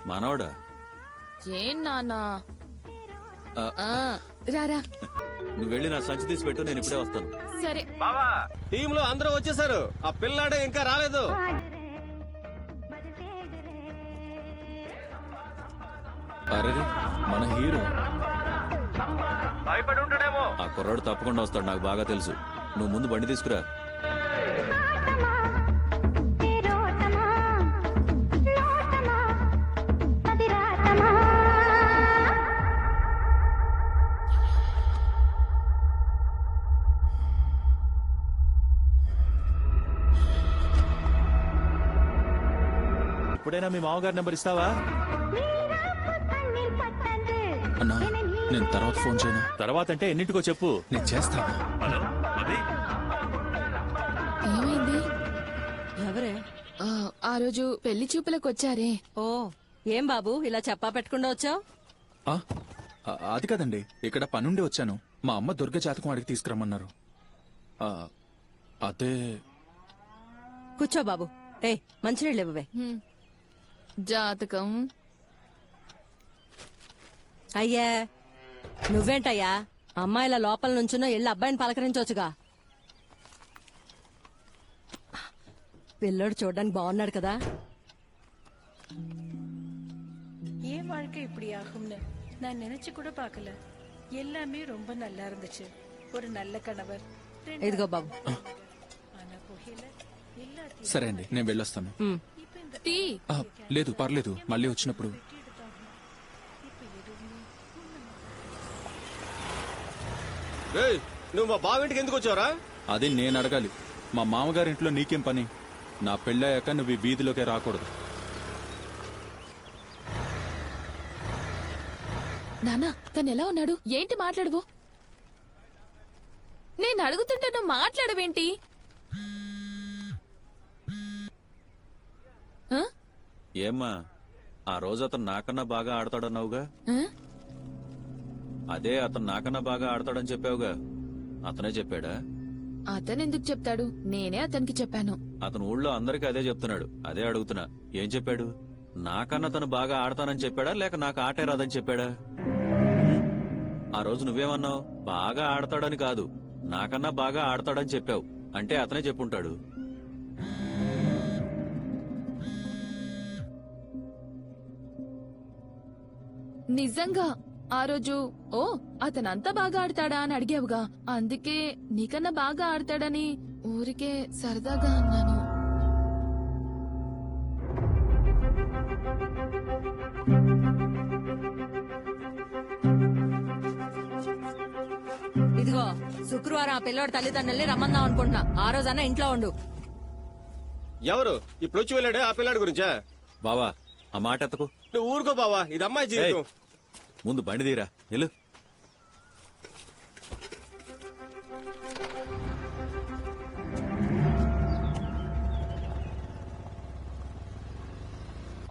మనవడా? ఏం నాన్నా? రారా. నువ్వు వెళ్ళి నా సంచి తీసి పెట్టు, నేను ఇప్పుడే వస్తాను. సరే. టీమ్ లో అందరూ వచ్చేసారు, ఆ పిల్లాడే ఇంకా రాలేదు. అరే మన హీరో భయపడి ఉంటాడేమో. ఆ కుర్రాడు తప్పకుండా వస్తాడు, నాకు బాగా తెలుసు. నువ్వు ముందు బండి తీసుకురా. ఇప్పుడైనా మీ మామగారి నెంబర్ ఇస్తావా? అన్నా నేను తర్వాత ఫోన్ చేయను. తర్వాత అంటే ఎన్నింటికో చెప్పు, నేను చేస్తాను. ఏమైంది? ఎవరే? ఆ రోజు పెళ్లి చూపులకు వచ్చారే. ఓ ఏం బాబు ఇలా చెప్పా పెట్టకుండా వచ్చావు? అది కాదండి, ఇక్కడ పనుండి వచ్చాను. మా అమ్మ దుర్గ జాతకం అడిగి తీసుకురమ్మన్నారు. అదే. కూర్చో బాబు. ఏ మంచినీళ్ళు ఇవ్వవే. జాతకం. అయ్యా నువ్వేంటయ్యా అమ్మాయిల లోపల నుంచున్నో ఎల్లు అబ్బాయిని పలకరించవచ్చుగా. పిల్లోడు చూడడానికి బాగున్నాడు కదా. என் வாழ்க்கை இப்படி ஆகும்னு நான் நினைச்சு கூட பார்க்கல. எல்லாமே ரொம்ப நல்லா இருந்துச்சு. ஒரு நல்ல கணவர். ఇదిగో బాబు. ஆனா புகையில எல்லாத்தையும் సరే అండి, నేను వెళ్ళొస్తాను. టీ. లేదు పర్లేదు, మళ్ళీ వచ్చినప్పుడు. నువ్వు మా బావింటికి ఎందుకు వచ్చావరా? అది నేను అడగాలి. మా మామగారింట్లో నీకేం పని? నా పెళ్ళయ్యాక నువ్వు ఈ వీధిలోకే రాకూడదు. నానా తను ఎలా ఉన్నాడు? ఏంటి మాట్లాడవు? నేను అడుగుతుంటే నువ్వు మాట్లాడవేంటి? ఏమ్మా, ఆ రోజు అతను నాకన్నా బాగా ఆడతాడన్నావుగా? అదే అతను నాకన్నా బాగా ఆడతాడని చెప్పావుగా, అతనే చెప్పాడా? అతను ఎందుకు చెప్తాడు? నేనే అతనికి చెప్పాను. అతను ఊళ్ళో అందరికీ అదే చెప్తున్నాడు. అదే అడుగుతున్నా, ఏం చెప్పాడు? నాకన్నా తను బాగా ఆడతానని చెప్పాడా, లేక నాకు ఆటే రాదని చెప్పాడా? ఆ రోజు నువ్వేమన్నావు? బాగా ఆడతాడని కాదు, నాకన్నా బాగా ఆడతాడని చెప్పావు. అంటే అతనే చెప్పుంటాడు. నిజంగా ఆ రోజు అతనంతా బాగా ఆడతాడా అని అడిగావుగా, అందుకే నీకన్నా బాగా ఆడతాడని ఊరికే సరదాగా అన్నాను. ఇదిగో శుక్రవారం ఆ పిల్లోడి తల్లిదండ్రుల్ని రమ్మందాం అనుకుంటున్నా. ఆ రోజన్నా ఇంట్లో ఉండు. ఎవరు ఇప్పుడు వచ్చి వెళ్ళాడే ఆ పిల్లాడి గురించా? బావా ఆ మాట ఎత్తకు. నువ్వు ఊరుకో బావా, ఇది అమ్మాయి జీవితం. ముందు బండి తీరా, వెళ్ళు.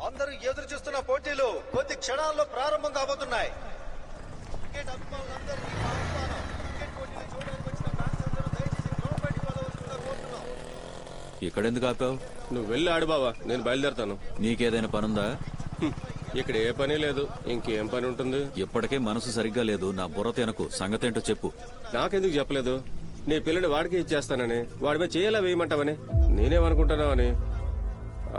అందరూ ఎదురు చూస్తున్న పోటీలు కొద్ది క్షణాల్లో ప్రారంభం కాబోతున్నాయి. క్రికెట్ అభిమానులందరూ ఈ ఆహ్వానం. క్రికెట్ పోటీలు చూడడానికి వచ్చిన ఫ్యాన్స్ అందరూ దయచేసి గ్రౌండ్ బయటికి వెళ్ళవలసిందిగా కోరుతున్నాం. ఇక్కడెందుకు ఆపావు? నువ్వు వెళ్ళి ఆడు బావా, నేను బయలుదేరుతాను. నీకేదైనా పనుందా? ఇక్కడ ఏ పని లేదు, ఇంకేం పని ఉంటుంది? ఇప్పటికే మనసు సరిగ్గా లేదు. నా బుర్ర తినకు, సంగతేంటో చెప్పు. నాకెందుకు చెప్పలేదు? నీ పిల్లని వాడికి ఇచ్చేస్తానని, వాడి మీద చేయాలా వేయమంటావని. నేనేమనుకుంటున్నావని.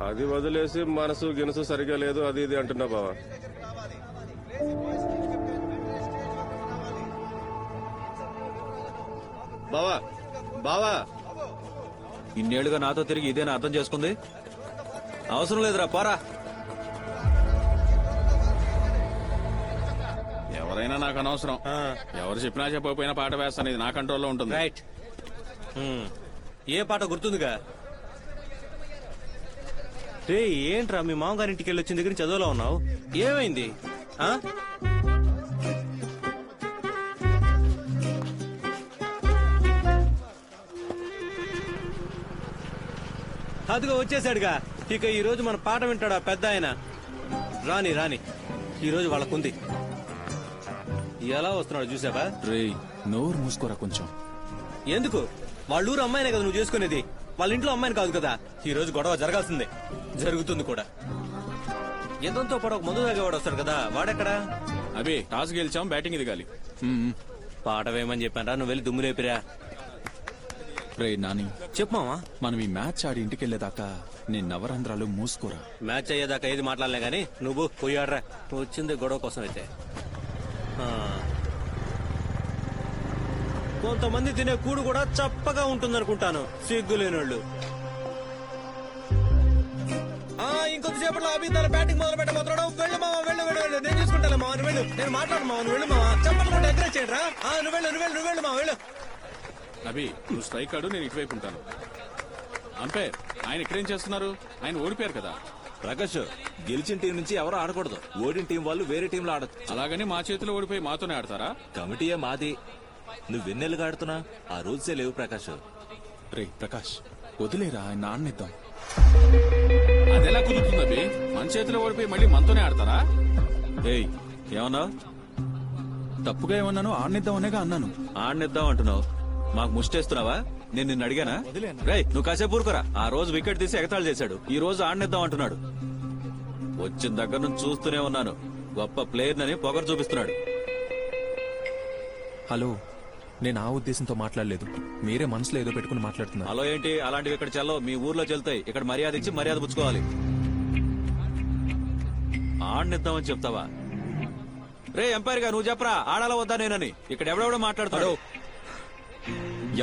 అది వదిలేసి మనసు గినసు సరిగ్గా లేదు అది ఇది అంటున్నా బావా. బావా బావా, ఇన్నేళ్లుగా నాతో తిరిగి ఇదేనా అర్థం చేసుకుంది? అవసరం లేదురా, పోరా. ఎవరైనా నాకు అనవసరం. ఎవరు చెప్పినా చెప్పకపోయినా పాట వేస్తాను. ఇది నా కంట్రోల్లో ఉంటుంది. రైట్. ఏ పాట గుర్తుందిగా? రే ఏంట్రా మీ మామగారి ఇంటికి వెళ్ళి వచ్చిన దగ్గర చదువులో ఉన్నావు? ఏమైంది? అదిగో వచ్చేసాడుగా. ఇక ఈ రోజు మన పాట వింటాడా పెద్ద ఆయన? రాని రాని, ఈ రోజు వాళ్ళకుంది. ఎలా వస్తున్నాడు చూసావా? రేయ్ నోరు మూసుకోరా కొంచెం. ఎందుకు? వాళ్ళ ఊరు అమ్మాయినే కదా నువ్వు చేసుకునేది, వాళ్ళ ఇంట్లో అమ్మాయిని కాదు కదా. ఈ రోజు గొడవ జరగాల్సిందే, జరుగుతుంది కూడా. ఎంతో పొడవు ముందు తాగేవాడు వస్తాడు కదా వాడెక్కడా? అబే టాస్ గెలిచాం, బ్యాటింగ్ దిగాలి. పాట వేయమని చెప్పాను నువ్వు వెళ్ళి దుమ్ము లేపిరా. రే నాని, చెప్పమావా, మనం ఈ మ్యాచ్ ఆడి ఇంటికి వెళ్ళేదాకా నేను నవరంధ్రాలు మూసుకోరా. మ్యాచ్ అయ్యేదాకా ఏది మాట్లాడలే గానీ నువ్వు పోయి ఆడరా. వచ్చింది గొడవ కోసం అయితే. కొంతమంది తినే కూడు కూడా చప్పగా ఉంటుందనుకుంటాను, సిగ్గులేనోళ్ళు. ఇంకొద్దిసేపట్లో అభి తన బ్యాటింగ్ మొదలు పెట్టబోతున్నాడు. వెళ్ళు మావా, వెళ్ళు వెళ్ళు వెళ్ళు, నేను చూసుకుంటాను మావా, నువ్వు వెళ్ళు. నేను మాట్లాడు మావా, నువ్వు వెళ్ళు మావా. చెప్పకుండా ఎంకరేజ్ చేయండి రా. నువ్వు వెళ్ళు నువ్వు వెళ్ళు నువ్వు వెళ్ళు మావా, వెళ్ళు. అబి నువ్వు స్ట్రైక్ ఆడు, నేను ఇటువైపు ఉంటాను. అంపైర్, ఆయన ఇక్కడేం చేస్తున్నారు? ఆయన ఓడిపోయారు కదా. ప్రకాష్, గెలిచిన టీం నుంచి ఎవరు ఆడకూడదు. ఓడిన టీం వాళ్ళు వేరే టీంలో ఆడచ్చు. అలాగని మా చేతిలో ఓడిపోయి మాతోనే ఆడతారా? కమిటీయే మాది. నువ్వు వెన్నెలుగా ఆడుతున్నా ఆ రూల్సే లేవు ప్రకాష్. రే ప్రకాష్, వదిలేరా, ఆయన ఆడనిద్దాం. అదెలా కుదురుతుంది అబి? మన చేతిలో ఓడిపోయి మళ్ళీ మనతోనే ఆడతారా? ఏయ్ ఏమన్నావు? తప్పుగా ఏమన్నాను? ఆడనిద్దామనేగా అన్నాను. ఆడనిద్దాం అంటున్నావు, మాకు ముష్టేస్తున్నావా? నేను నిన్ను అడిగానా? రేయ్ నువ్వు కాసేపు ఊరుకోరా. ఆ రోజు వికెట్ తీసి ఎగతాళి చేశాడు, ఈ రోజు ఆడనిద్దాం అంటున్నాడు. వచ్చిన దగ్గర నుంచి చూస్తూనే ఉన్నాను, గొప్ప ప్లేయర్ నని పొగరు చూపిస్తున్నాడు. హలో, నేను ఆ ఉద్దేశంతో మాట్లాడలేదు. మీరే మనసులో ఏదో పెట్టుకుని మాట్లాడుతున్నారు. హలో ఏంటి? అలాంటివి ఇక్కడ చెల్లవు, మీ ఊర్లో చెల్తాయి. ఇక్కడ మర్యాద ఇచ్చి మర్యాద పుచ్చుకోవాలి. ఆడనిద్దామని చెప్తావా? రే ఎంపైర్ గా నువ్వు చెప్పరా, ఆడాలా వద్దా నేనని. ఇక్కడ ఎవడెవడో మాట్లాడతాడు.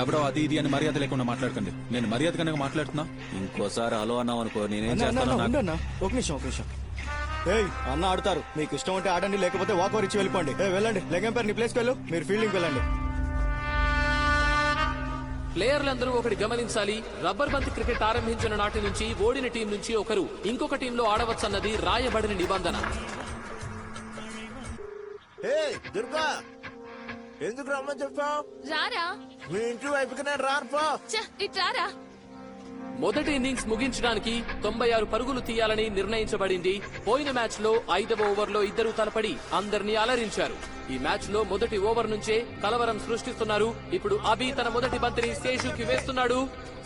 ఎవడో అది ఇది అని మర్యాద లేకుండా మాట్లాడకండి. నేను మర్యాద కనుక మాట్లాడుతున్నా. ఇంకోసారి హలో అన్నావు అనుకో, నేనేం చేస్తాను? ఒక నిమిషం. ఏయ్ అన్న ఆడతారు, మీకు ఇష్టం ఉంటే ఆడండి, లేకపోతే వాక్ ఓవర్ ఇచ్చి వెళ్ళిపోండి. వెళ్ళండి, లెగెంపైర్ నీ ప్లేస్కి వెళ్ళు, మీరు ఫీల్డింగ్ వెళ్ళండి. ప్లేయర్లందరూ ఒకటి గమనించాలి. రబ్బర్ బంతి క్రికెట్ ఆరంభించిన నాటి నుంచి ఓడిన టీం నుంచి ఒకరు ఇంకొక టీంలో ఆడవచ్చన్నది రాయబడిన నిబంధన. దుర్గా, ఎందుకు రమ్మని చెప్పావు? రారా, మీ ఇంటి వైపుకి నేను రానుపో. ఇట్రారా. మొదటి ఇన్నింగ్స్ ముగించడానికి 96 పరుగులు తీయాలని నిర్ణయించబడింది. పోయిన మ్యాచ్ లో 5వ ఓవర్లో ఇద్దరు తలపడి అందరినీ అలరించారు. ఈ మ్యాచ్ లో మొదటి ఓవర్ నుంచే కలవరం సృష్టిస్తున్నారు. ఇప్పుడు అభి తన మొదటి బంతిని శేషుకి వేస్తున్నాడు.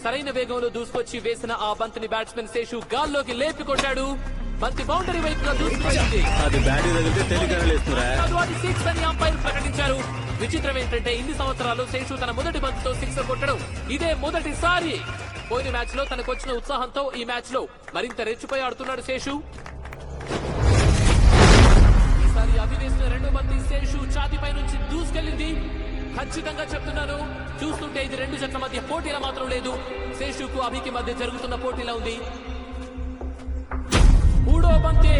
సరైన వేగంలో దూసుకొచ్చి వేసిన ఆ బంతిని బ్యాట్స్మెన్ శేషు గాల్లోకి లేపి కొట్టాడు. బంతి బౌండరీ వైపుగా దూసుకుపోయింది. అది బ్యాటింగ్ తగిలితే తెలియగానే లేస్తున్నా. అది సిక్స్ అని అంపైర్ ప్రకటించారు. విచిత్రం ఏంటంటే ఇన్ని సంవత్సరాలు శేషు తన మొదటి బంతితో సిక్సర్ కొట్టడం ఇదే మొదటిసారి. పోయిన మ్యాచ్ లో తనకొచ్చిన ఉత్సాహంతో ఈ మ్యాచ్ లో మరింత రెచ్చిపోయి ఆడుతున్నాడు శేషు. ఈసారి అభి వేసిన రెండో బంతి శేషు ఛాతీపై నుంచి దూసుకెళ్లింది. ఖచ్చితంగా చెప్తున్నాను, చూస్తుంటే ఇది రెండు జట్ల మధ్య పోటీలా మాత్రం లేదు, శేషుకు అభికి మధ్య జరుగుతున్న పోటీలా ఉంది. మూడో బంతి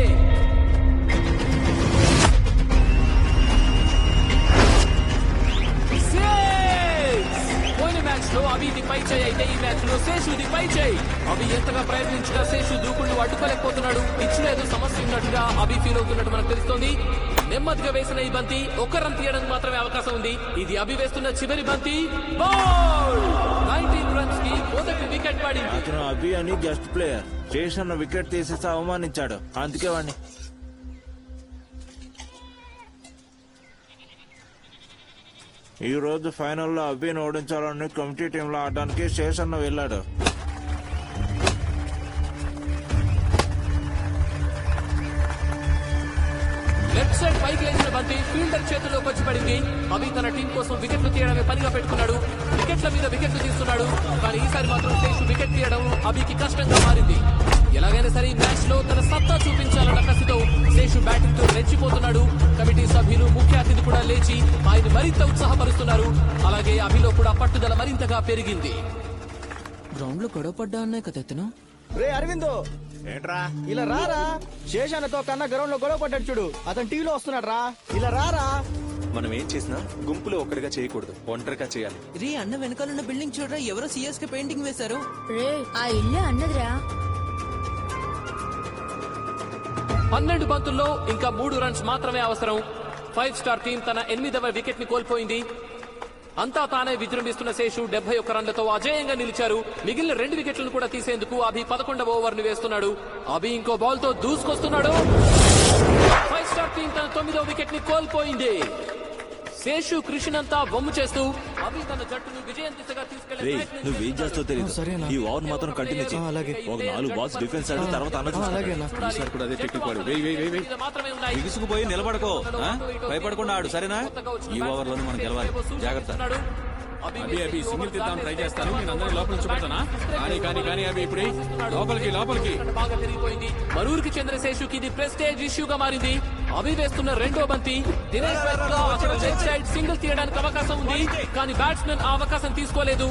పోయిన మ్యాచ్ లో అభిది పై చేయి అయితే ఈ మ్యాచ్ లో శేషుది పై చేయి. అభి ఎంతగా ప్రయత్నించినా శేషు దూకుళ్లు అడ్డుకోలేకపోతున్నాడు. పిచ్ లో ఏదో సమస్య ఉన్నట్టుగా అభి ఫీల్ అవుతున్నట్టు మనకు తెలుస్తోంది. నెమ్మదిగా వేసిన ఈ బంతి ఒక రన్ తీయడానికి మాత్రమే అవకాశం ఉంది. ఇది అభి వేస్తున్న చివరి బంతి. 19 రన్స్ కి మొదటి వికెట్ పడింది. అతను అభి అని గెస్ట్ ప్లేయర్, శేషన్న వికెట్ తీసేసి అవమానించాడు, అందుకే వాడిని. ఈ రోజు ఫైనల్లో అభిని ఓడించాలని కమిటీ టీంలో ఆడడానికి శేషన్న వెళ్ళాడు. లెఫ్ట్ సైడ్ పైకి లేచిన బంతి ఫీల్డర్ చేతుల్లోకి వచ్చి పడింది. అభి తన టీం కోసం వికెట్లు తీయడమే పనిగా పెట్టుకున్నాడు. వికెట్ల మీద వికెట్లు తీస్తున్నాడు. కానీ ఈసారి మాత్రం శేషు వికెట్ తీయడం అభికి కష్టంగా మారింది. ఎలాగైనా సరే ఈ మ్యాచ్ లో తన సత్తా చూపించాలన్న కసితో శేషు బ్యాటింగ్ తో రెచ్చిపోతున్నాడు. కమిటీ సభ్యులు, ముఖ్య అతిథి కూడా లేచి ఆయన మరింత ఉత్సాహపరుస్తున్నారు. అలాగే అభిలో కూడా పట్టుదల మరింతగా పెరిగింది. గ్రౌండ్ లో గొడవ పడ్డా అన్నాయి కదా ఇతను. రే అరవిందో, ఏంట్రా ఇలా రారా. శేషాన్నతో కన్నా గ్రౌండ్ లో గొడవ పడ్డాడు చూడు, అతను టీవీలో వస్తున్నాడు రా. ఇలా రారా. మనం ఏం చేసినా గుంపులో ఒక్కడిగా చేయకూడదు, ఒంటరిగా చేయాలి. రే అన్న వెనకాలన్న బిల్డింగ్ చూడరా, ఎవరో సిఎస్ కి పెయింటింగ్ వేశారు. రే ఆ ఇల్లు అన్నదిరా. 12 బంతుల్లో ఇంకా 3 రన్స్ మాత్రమే అవసరం. 5 స్టార్ టీం తన 8వ వికెట్ ని కోల్పోయింది. అంతా తానే విజృంభిస్తున్న శేషు 71 రన్లతో అజేయంగా నిలిచారు. మిగిలిన 2 వికెట్లను కూడా తీసేందుకు అభి 11వ ఓవర్ ను వేస్తున్నాడు. అభి ఇంకో బాల్ తో దూసుకొస్తున్నాడు. 5 స్టార్ టీం తన 9వ వికెట్ ని కోల్పోయింది. శేషు కృషినంతా బొమ్ము చేస్తూ అభి తన జట్టును విజయం దిశగా తీసుకెళ్లే రేయ్ ప్రయత్నం నువ్వేం చేస్తావు తెలియదు సరేనా? ఈ ఓవర్ మాత్రం కంటిన్యూ చేయి ఒక 4 బాల్స్ డిఫెన్స్ ఆడి తర్వాత అన్న అలాగే చూస్తాడు. ఈసారి కూడా అదే టెక్నిక్ వాడు వెయ్యి వెయ్యి వెయ్యి మీద మాత్రమే ఉన్నాయి. బిగుసుకుపోయి నిలబడకో ఆ? భయపడకుండా ఆడు సరేనా ఈ ఓవర్లోనే మనం గెలవాలి జాగ్రత్త అభి అభి సింగిల్ తీద్దాం ట్రై చేస్తాను నేను అందరినీ లోపల నుంచి పెడతానా కానీ అభి ఇప్పుడు లోపలికి బాగా పెరిగిపోయింది. మరూరికి చెందిన శేషుకి ఇది ప్రెస్టేజ్ ఇష్యూగా మారింది. అభి వేస్తున్న రెండో బంతి దినేష్ వైపు అక్కడ లెగ్ సైడ్ సింగిల్ తీయడానికి అవకాశం ఉంది కానీ బ్యాట్స్మెన్ ఆ అవకాశం తీసుకోలేదు.